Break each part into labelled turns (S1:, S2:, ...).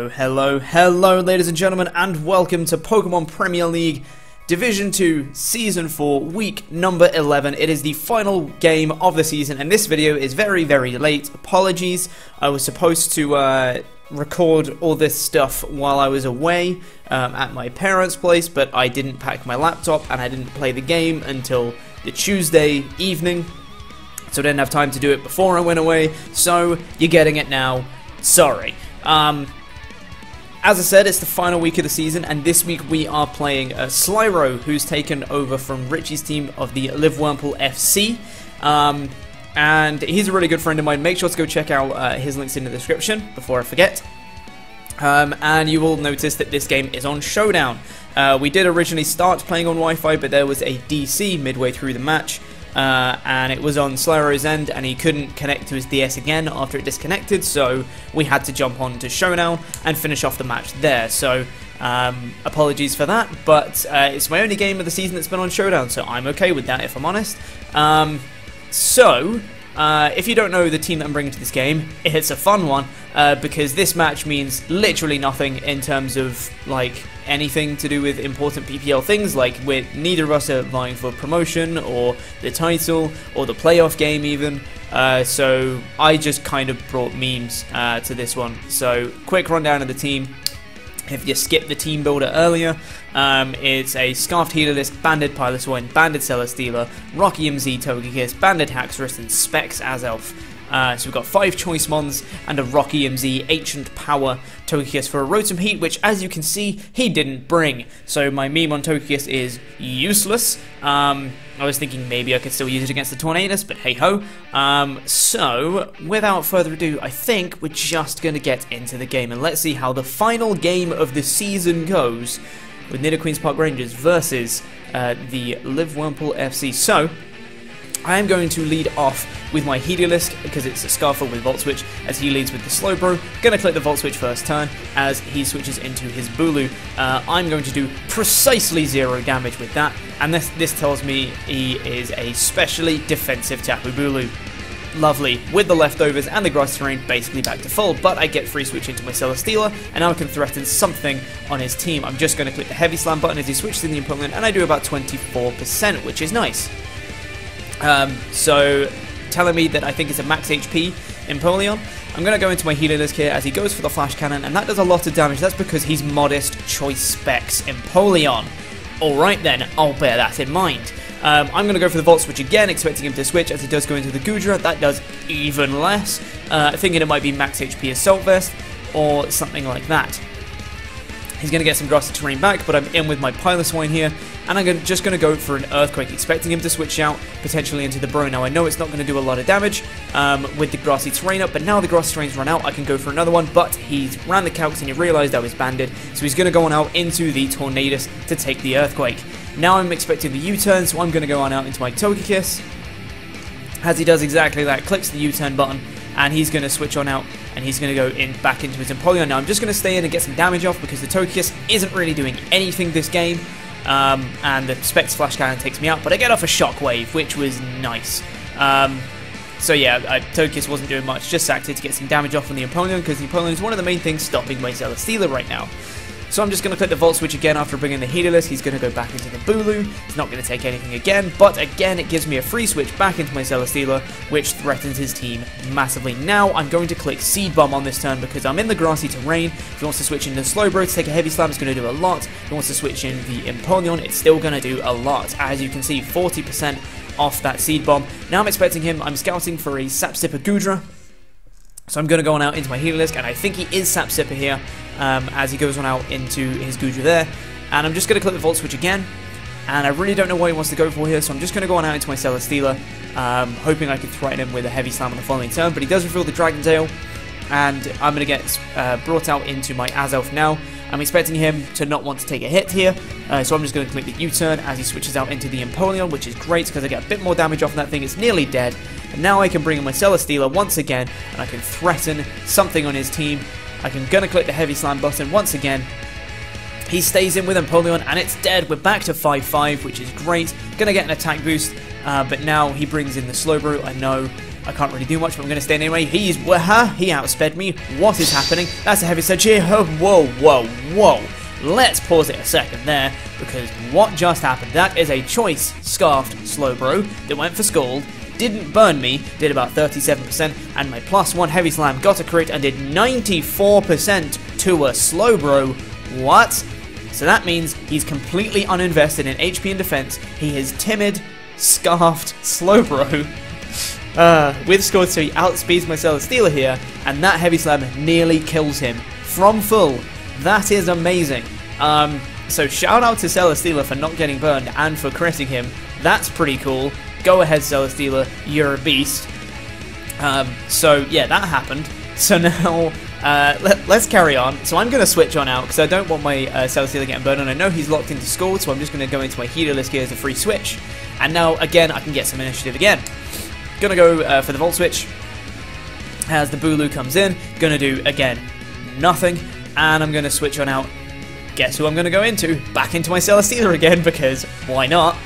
S1: Hello, ladies and gentlemen, and welcome to Pokemon Premier League Division 2 Season 4 Week number 11. It is the final game of the season, and this video is very late. Apologies, I was supposed to record all this stuff while I was away at my parents' place, but I didn't pack my laptop, and I didn't play the game until the Tuesday evening, so I didn't have time to do it before I went away, so you're getting it now. Sorry. As I said, it's the final week of the season, and this week we are playing Slyroh, who's taken over from Richie's team of the Livwurmple F.C. And he's a really good friend of mine. Make sure to go check out his links in the description before I forget. And you will notice that this game is on Showdown. We did originally start playing on Wi-Fi, but there was a DC midway through the match. And it was on Slyroh's end, and he couldn't connect to his DS again after it disconnected, so we had to jump on to Showdown and finish off the match there. So apologies for that, but it's my only game of the season that's been on Showdown, so I'm okay with that, if I'm honest. If you don't know the team that I'm bringing to this game, it's a fun one, because this match means literally nothing in terms of, like, anything to do with important PPL things. Like, neither of us are vying for promotion, or the title, or the playoff game even, so I just kind of brought memes to this one. So, quick rundown of the team. If you skipped the team builder earlier, it's a Scarfed Healerless, Banded Piloswine, Banded Celesteela, Rocky MZ Togekiss, Banded Haxorus, and Specs Azelf. So we've got 5 Choice Mons and a Rocky MZ Ancient Power Togekiss for a Rotom Heat, which, as you can see, he didn't bring. So my meme on Togekiss is useless. I was thinking maybe I could still use it against the Tornadus, but hey-ho. So, without further ado, I think we're just going to get into the game, and let's see how the final game of the season goes with Nidoqueens Park Rangers versus the Livwurmple FC. So, I am going to lead off with my Heliolisk, because it's a Scarfell with Volt Switch, as he leads with the Slowbro. Gonna click the Volt Switch first turn, as he switches into his Bulu. I'm going to do precisely 0 damage with that, and this tells me he is a specially defensive Tapu Bulu. Lovely. With the leftovers and the grass terrain basically back to full, but I get free switch into my Celesteela, and now I can threaten something on his team. I'm just going to click the Heavy Slam button as he switches in the opponent, and I do about 24%, which is nice. So, telling me that I think it's a max HP Empoleon. I'm going to go into my Heliolisk here as he goes for the Flash Cannon, and that does a lot of damage. That's because he's Modest Choice Specs Empoleon. Alright then, I'll bear that in mind. I'm going to go for the Volt Switch again, expecting him to switch as he does go into the Goodra. That does even less. Thinking it might be max HP Assault Vest or something like that. He's going to get some grassy terrain back, but I'm in with my Piloswine here, and I'm just going to go for an Earthquake, expecting him to switch out, potentially into the Bro. Now, I know it's not going to do a lot of damage with the grassy terrain up, but now the grassy terrain's run out, I can go for another one, but he's ran the calcs and he realised I was banded, so he's going to go on out into the Tornadus to take the Earthquake. Now I'm expecting the U-turn, so I'm going to go on out into my Togekiss. As he does exactly that, clicks the U-turn button, and he's going to switch on out, and he's going to go back into his Empoleon. Now I'm just going to stay in and get some damage off, because the Togekiss isn't really doing anything this game, and the Specs Flash Cannon takes me out, but I get off a Shockwave, which was nice. So yeah, Togekiss wasn't doing much, just sacked it to get some damage off on the Empoleon, because the Empoleon is one of the main things stopping my Celesteela right now. So I'm just going to click the Volt Switch again after bringing the Heliolisk. He's going to go back into the Bulu. He's not going to take anything again, but again it gives me a free switch back into my Celesteela, which threatens his team massively. Now I'm going to click Seed Bomb on this turn because I'm in the grassy terrain. If he wants to switch into Slowbro to take a Heavy Slam, it's going to do a lot. If he wants to switch in the Empoleon, it's still going to do a lot. As you can see, 40% off that Seed Bomb. Now I'm expecting him. I'm scouting for a Sap Sipper Goodra. So I'm going to go on out into my Heliolisk, and I think he is Sap Sipper here, as he goes on out into his Goodra there. And I'm just going to click the Volt Switch again, and I really don't know what he wants to go for here, so I'm just going to go on out into my Celesteela, hoping I can threaten him with a Heavy Slam on the following turn, but he does reveal the Dragon Tail, and I'm going to get brought out into my Azelf now. I'm expecting him to not want to take a hit here, so I'm just going to click the U-turn as he switches out into the Empoleon, which is great because I get a bit more damage off that thing. It's nearly dead, and now I can bring in my Celesteela once again, and I can threaten something on his team. I'm going to click the Heavy Slam button once again. He stays in with Empoleon, and it's dead. We're back to 5-5, which is great. Going to get an attack boost, but now he brings in the Slowbro. I know I can't really do much, but I'm going to stay anyway. He outsped me. What is happening? That's a heavy surge here. Whoa, whoa, whoa. Let's pause it a second there, because what just happened? That is a choice Scarfed Slowbro that went for Scald, didn't burn me, did about 37%, and my +1 Heavy Slam got a crit and did 94% to a Slowbro. What? So that means he's completely uninvested in HP and defense. He is timid, Scarfed Slowbro. With Scored, so he outspeeds my Celesteela here, and that Heavy Slam nearly kills him from full. That is amazing. So shout out to Celesteela for not getting burned and for critting him. That's pretty cool. Go ahead, Celesteela, you're a beast. So yeah, that happened. So now let's carry on. So I'm going to switch on out because I don't want my Celesteela getting burned, and I know he's locked into Scald, so I'm just going to go into my healer list here as a free switch. And now again I can get some initiative again. Gonna go for the Volt Switch as the Bulu comes in. Gonna do, again, nothing. And I'm gonna switch on out. Guess who I'm gonna go into? Back into my Celesteela again, because why not?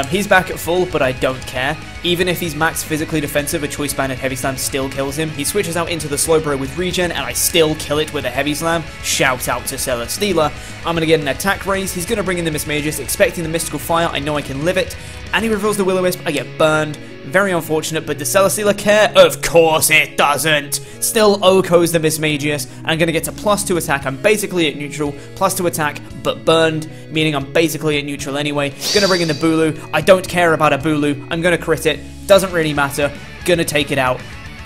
S1: He's back at full, but I don't care. Even if he's max physically defensive, a Choice Banded Heavy Slam still kills him. He switches out into the Slowbro with regen, and I still kill it with a Heavy Slam. Shout out to Celesteela. I'm going to get an attack raise. He's going to bring in the Mismagius, expecting the Mystical Fire. I know I can live it. And he reveals the Will-O-Wisp. I get burned. Very unfortunate, but does Celesteela care? Of course it doesn't. Still OHKOs the Mismagius. I'm going to get to +2 attack. I'm basically at neutral. +2 attack, but burned, meaning I'm basically at neutral anyway. Going to bring in the Bulu. I don't care about a Bulu. I'm going to crit it. Doesn't really matter. Going to take it out.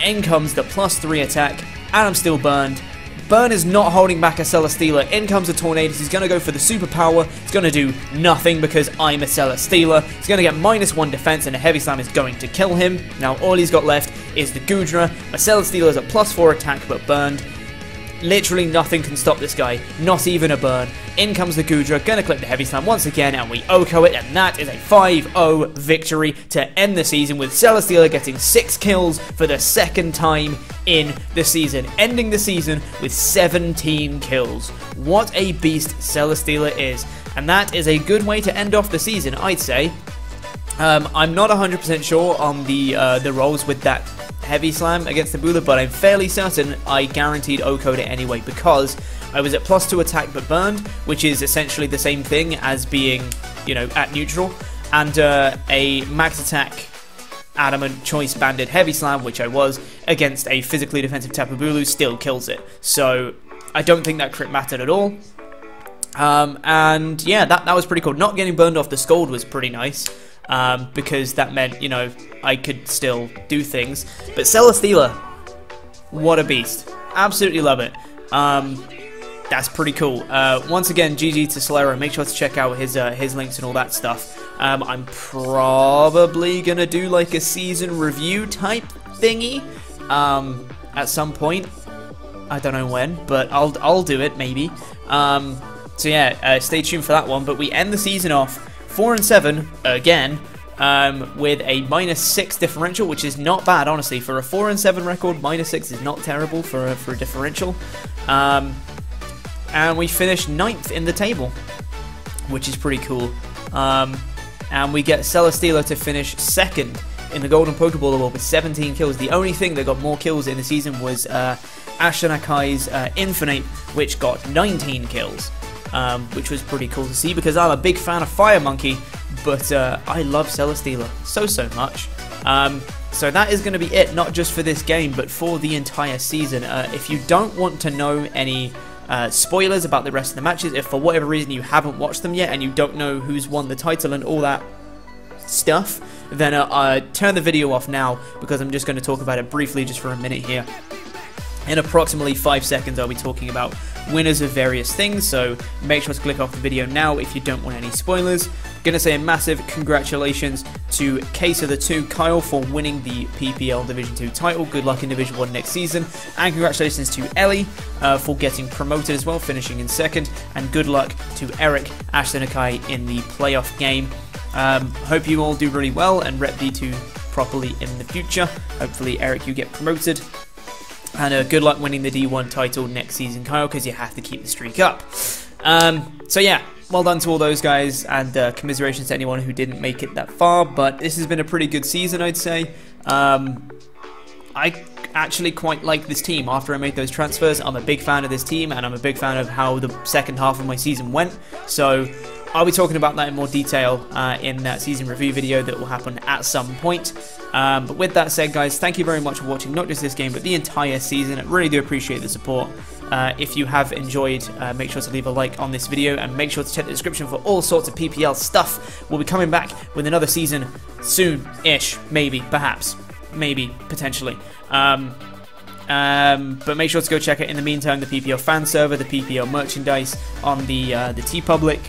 S1: In comes the +3 attack, and I'm still burned. Burn is not holding back a Celesteela. In comes a Tornadus. He's going to go for the superpower. He's going to do nothing because I'm a Celesteela. He's going to get -1 defense, and a Heavy Slam is going to kill him. Now all he's got left is the Goodra. My Celesteela is at +4 attack but burned. Literally nothing can stop this guy, not even a burn. In comes the Goodra, gonna click the Heavy Slam once again, and we OHKO it, and that is a 5-0 victory to end the season, with Celesteela getting 6 kills for the second time in the season, ending the season with 17 kills. What a beast Celesteela is, and that is a good way to end off the season, I'd say. I'm not 100% sure on the rolls with that Heavy Slam against the Bula, but I'm fairly certain I guaranteed OHKO'd it anyway, because I was at +2 attack but burned, which is essentially the same thing as being, you know, at neutral, and a max attack Adamant Choice Banded Heavy Slam, which I was, against a physically defensive Tapu Bulu still kills it. So I don't think that crit mattered at all. And yeah, that was pretty cool. Not getting burned off the Scald was pretty nice. Because that meant, you know, I could still do things. But Celesteela, what a beast. Absolutely love it. That's pretty cool. Once again, GG to Slyroh. Make sure to check out his links and all that stuff. I'm probably going to do like a season review type thingy at some point. I don't know when, but I'll do it maybe. So yeah, stay tuned for that one. But we end the season off 4-7 again, with a -6 differential, which is not bad, honestly. For a 4-7 record, -6 is not terrible for a differential. And we finished 9th in the table, which is pretty cool. And we get Celesteela to finish 2nd in the Golden Pokeball Award with 17 kills. The only thing that got more kills in the season was Ashton Akai's Infinite, which got 19 kills. Which was pretty cool to see, because I'm a big fan of Fire Monkey, but I love Celesteela so much. So that is going to be it, not just for this game, but for the entire season. If you don't want to know any spoilers about the rest of the matches, if for whatever reason you haven't watched them yet and you don't know who's won the title and all that stuff, then turn the video off now, because I'm just going to talk about it briefly just for a minute here. In approximately 5 seconds, I'll be talking about winners of various things, so make sure to click off the video now if you don't want any spoilers. Gonna say a massive congratulations to Case of the 2 Kyle for winning the PPL Division 2 title. Good luck in Division 1 next season. And congratulations to Ellie for getting promoted as well, finishing in 2nd. And good luck to Eric Ashton Akai in the playoff game. Hope you all do really well and rep D2 properly in the future. Hopefully, Eric, you get promoted. And good luck winning the D1 title next season, Kyle, because you have to keep the streak up. So yeah, well done to all those guys, and commiserations to anyone who didn't make it that far. But this has been a pretty good season, I'd say. I actually quite like this team after I made those transfers. I'm a big fan of this team, and I'm a big fan of how the second half of my season went. So I'll be talking about that in more detail in that season review video that will happen at some point. But with that said, guys, thank you very much for watching not just this game, but the entire season. I really do appreciate the support. If you have enjoyed, make sure to leave a like on this video, and make sure to check the description for all sorts of PPL stuff. We'll be coming back with another season soon-ish, maybe, perhaps, maybe, potentially. But make sure to go check it. In the meantime, the PPL fan server, the PPL merchandise on the TeePublic,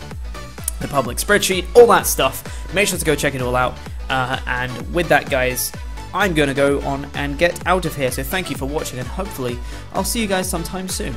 S1: the public spreadsheet, all that stuff. Make sure to go check it all out. And with that, guys, I'm going to go on and get out of here. So thank you for watching, and hopefully I'll see you guys sometime soon.